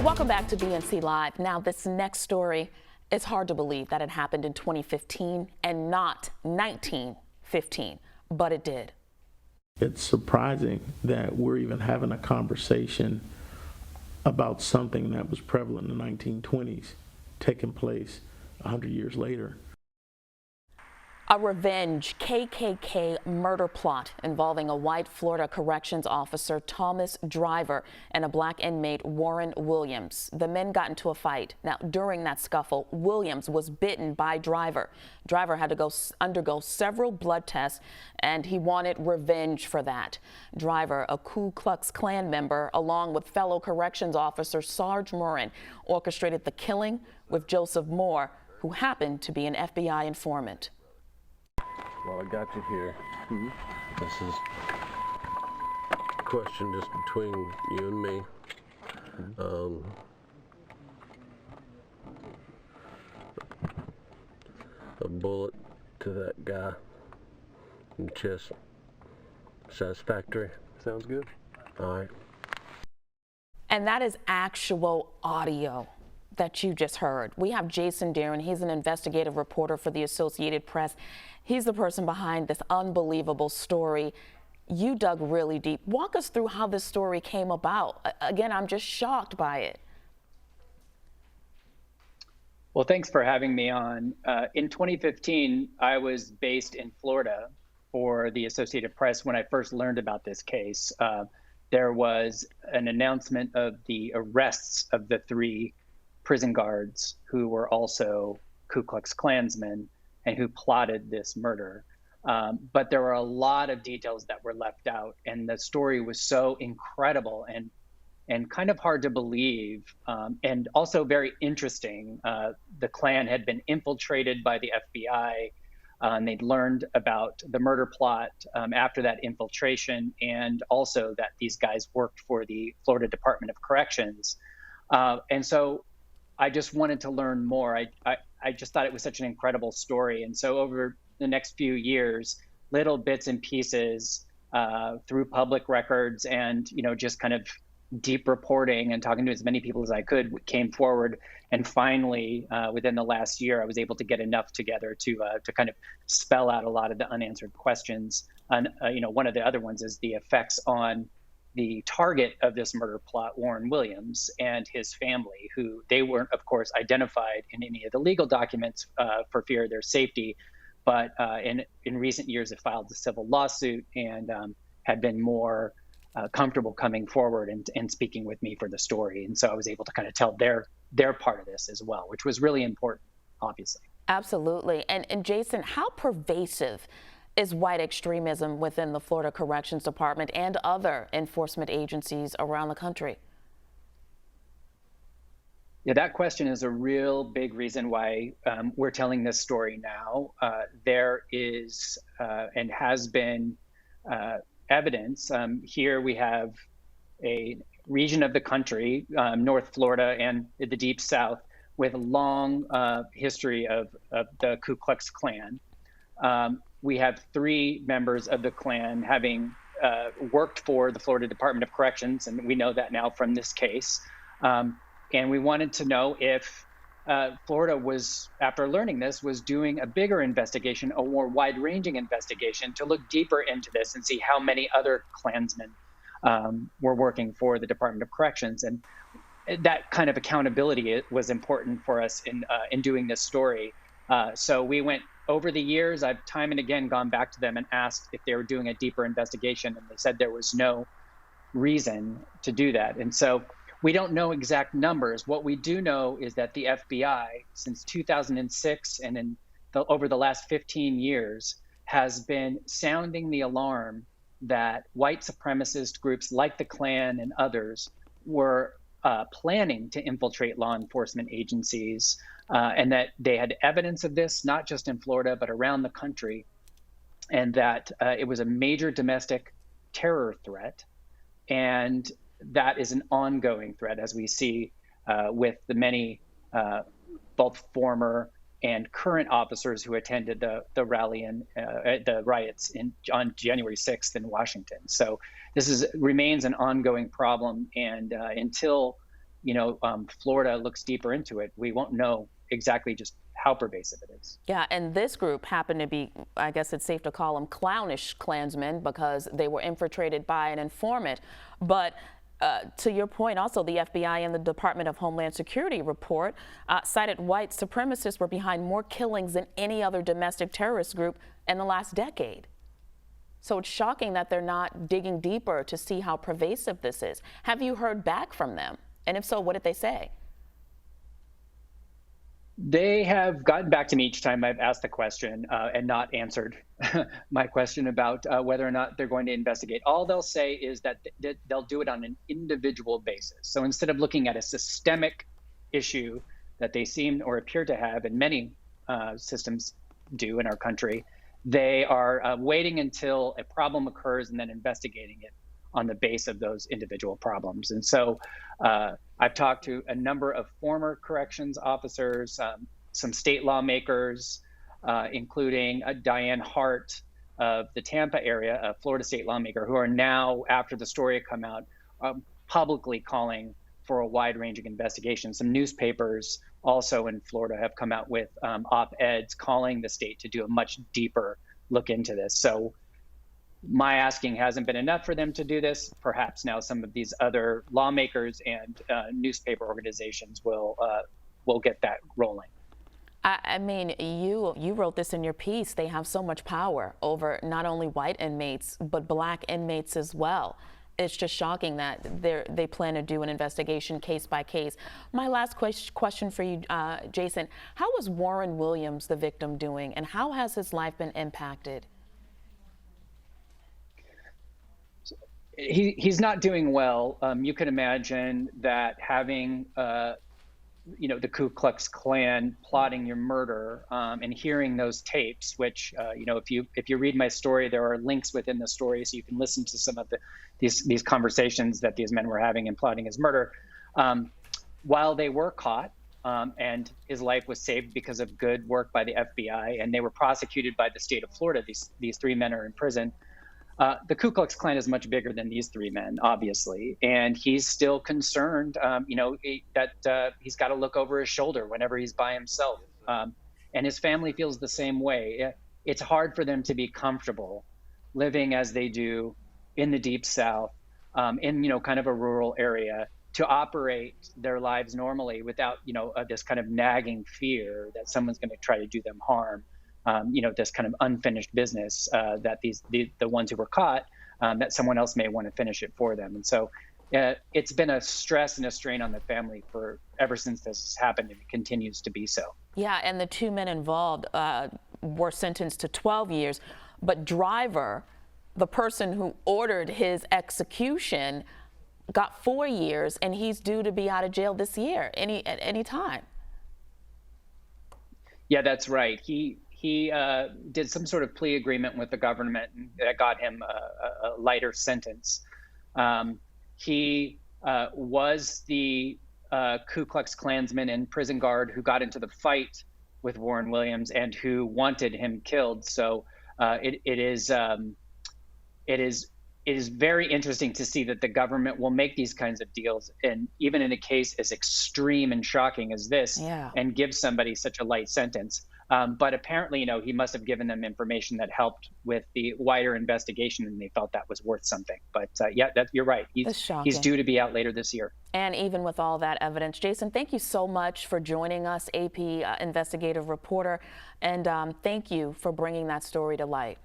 Welcome back to BNC Live. Now, this next story, it's hard to believe that it happened in 2015 and not 1915, but it did. It's surprising that we're even having a conversation about something that was prevalent in the 1920s taking place 100 years later. A revenge KKK murder plot involving a white Florida corrections officer, Thomas Driver, and a black inmate, Warren Williams. The men got into a fight. Now, during that scuffle, Williams was bitten by Driver. Driver had to undergo several blood tests, and he wanted revenge for that. Driver, a Klu Klux Klan member, along with fellow corrections officer Sarge Morin, orchestrated the killing with Joseph Moore, who happened to be an FBI informant. Well, I got you here. This is a question just between you and me. A bullet to that guy in the chest. Satisfactory? Sounds good. All right. And that is actual audio that you just heard. We have Jason Dearen. He's an investigative reporter for the Associated Press. He's the person behind this unbelievable story. You dug really deep. Walk us through how this story came about. Again, I'm just shocked by it. Well, thanks for having me on. In 2015, I was based in Florida for the Associated Press when I first learned about this case. There was an announcement of the arrests of the 3 prison guards who were also Ku Klux Klansmen and who plotted this murder. But there were a lot of details that were left out, and the story was so incredible and kind of hard to believe, and also very interesting. The Klan had been infiltrated by the FBI, and they'd learned about the murder plot after that infiltration, and also that these guys worked for the Florida Department of Corrections. And so I just wanted to learn more. I just thought it was such an incredible story. And so over the next few years, little bits and pieces through public records and, just kind of deep reporting and talking to as many people as I could came forward. And finally, within the last year, I was able to get enough together to kind of spell out a lot of the unanswered questions. And, one of the other ones is the effects on the target of this murder plot, Warren Williams, and his family, who they weren't, of course, identified in any of the legal documents for fear of their safety, but in recent years have filed a civil lawsuit and had been more comfortable coming forward and speaking with me for the story. And so I was able to kind of tell their part of this as well, which was really important, obviously. Absolutely. And Jason, how pervasive is white extremism within the Florida Corrections Department and other enforcement agencies around the country? Yeah, that question is a real big reason why we're telling this story now. There is and has been evidence. Here we have a region of the country, North Florida and the Deep South, with a long history of the Ku Klux Klan. We have 3 members of the Klan having worked for the Florida Department of Corrections, and we know that now from this case. And we wanted to know if Florida was, after learning this, was doing a bigger investigation, a more wide-ranging investigation to look deeper into this and see how many other Klansmen were working for the Department of Corrections. And that kind of accountability was important for us in doing this story. So we went over the years. I've time and again gone back to them and asked if they were doing a deeper investigation, and they said there was no reason to do that. And so we don't know exact numbers. What we do know is that the FBI, since 2006 and over the last 15 years, has been sounding the alarm that white supremacist groups like the Klan and others were planning to infiltrate law enforcement agencies, and that they had evidence of this, not just in Florida, but around the country, and that it was a major domestic terror threat. And that is an ongoing threat, as we see with the many both former and current officers who attended the rally and the riots on January 6th in Washington. So this remains an ongoing problem, and until Florida looks deeper into it, we won't know exactly just how pervasive it is. Yeah, and this group happened to be, I guess it's safe to call them clownish Klansmen because they were infiltrated by an informant. But to your point, also the FBI and the Department of Homeland Security report cited white supremacists were behind more killings than any other domestic terrorist group in the last decade. So it's shocking that they're not digging deeper to see how pervasive this is. Have you heard back from them? And if so, what did they say? They have gotten back to me each time I've asked the question and not answered my question about whether or not they're going to investigate. All they'll say is that they'll do it on an individual basis. So instead of looking at a systemic issue that they seem or appear to have, and many systems do in our country, they are waiting until a problem occurs and then investigating it on the base of those individual problems. And so I've talked to a number of former corrections officers, some state lawmakers, including Diane Hart of the Tampa area, a Florida state lawmaker, who are now, after the story had come out, publicly calling for a wide-ranging investigation. Some newspapers also in Florida have come out with op-eds calling the state to do a much deeper look into this. So my asking hasn't been enough for them to do this. Perhaps now some of these other lawmakers and newspaper organizations will get that rolling. I mean, you wrote this in your piece. They have so much power over not only white inmates, but black inmates as well. It's just shocking that they plan to do an investigation case by case. My last question for you, Jason, how is Warren Williams, the victim, doing, and how has his life been impacted? He's not doing well. You can imagine that having the Klu Klux Klan plotting your murder and hearing those tapes, which if you read my story, there are links within the story so you can listen to some of these conversations that these men were having in plotting his murder. While they were caught and his life was saved because of good work by the FBI, and they were prosecuted by the state of Florida, these three men are in prison. The Ku Klux Klan is much bigger than these three men, obviously, and he's still concerned, that he's got to look over his shoulder whenever he's by himself. And his family feels the same way. It's hard for them to be comfortable living as they do in the Deep South, in kind of a rural area, to operate their lives normally without this kind of nagging fear that someone's going to try to do them harm. This kind of unfinished business that the ones who were caught, that someone else may want to finish it for them. And so it's been a stress and a strain on the family ever since this has happened, and it continues to be so. Yeah, and the two men involved were sentenced to 12 years, but Driver, the person who ordered his execution, got 4 years, and he's due to be out of jail this year, at any time. Yeah, that's right. He did some sort of plea agreement with the government that got him a lighter sentence. He was the Ku Klux Klansman and prison guard who got into the fight with Warren Williams and who wanted him killed. So it is very interesting to see that the government will make these kinds of deals, and even in a case as extreme and shocking as this, and give somebody such a light sentence. But apparently, he must have given them information that helped with the wider investigation, and they felt that was worth something. But yeah, you're right. He's due to be out later this year. And even with all that evidence, Jason, thank you so much for joining us, AP investigative reporter, and thank you for bringing that story to light.